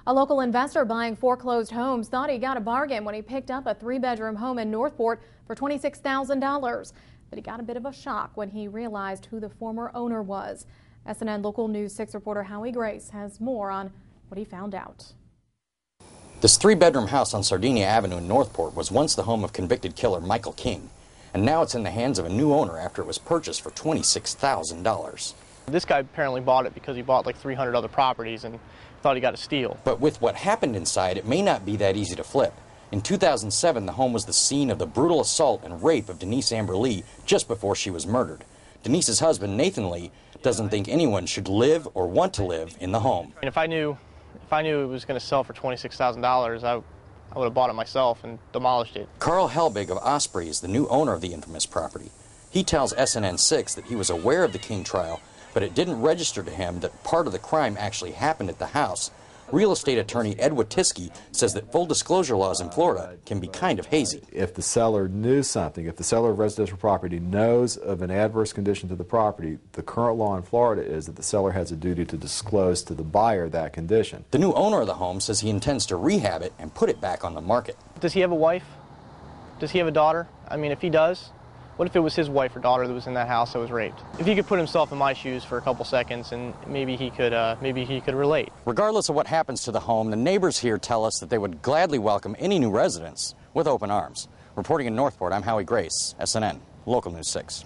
A local investor buying foreclosed homes thought he got a bargain when he picked up a 3-bedroom home in Northport for $26,000. But he got a bit of a shock when he realized who the former owner was. SNN Local News 6 reporter Howie Grace has more on what he found out. This 3-bedroom house on Sardinia Avenue in Northport was once the home of convicted killer Michael King. And now it's in the hands of a new owner after it was purchased for $26,000. This guy apparently bought it because he bought like 300 other properties and thought he got a steal. But with what happened inside, it may not be that easy to flip. In 2007, the home was the scene of the brutal assault and rape of Denise Amber Lee just before she was murdered. Denise's husband, Nathan Lee, doesn't think anyone should live or want to live in the home. And if I knew it was going to sell for $26,000, I would have bought it myself and demolished it. Carl Helbig of Osprey is the new owner of the infamous property. He tells SNN 6 that he was aware of the King trial, but it didn't register to him that part of the crime actually happened at the house. Real estate attorney Ed Watiski says that full disclosure laws in Florida can be kind of hazy. If the seller knew something, if the seller of residential property knows of an adverse condition to the property, the current law in Florida is that the seller has a duty to disclose to the buyer that condition. The new owner of the home says he intends to rehab it and put it back on the market. Does he have a wife? Does he have a daughter? I mean, if he does, what if it was his wife or daughter that was in that house that was raped? If he could put himself in my shoes for a couple seconds, and maybe he could relate. Regardless of what happens to the home, the neighbors here tell us that they would gladly welcome any new residents with open arms. Reporting in Northport, I'm Howie Grace, SNN, Local News 6.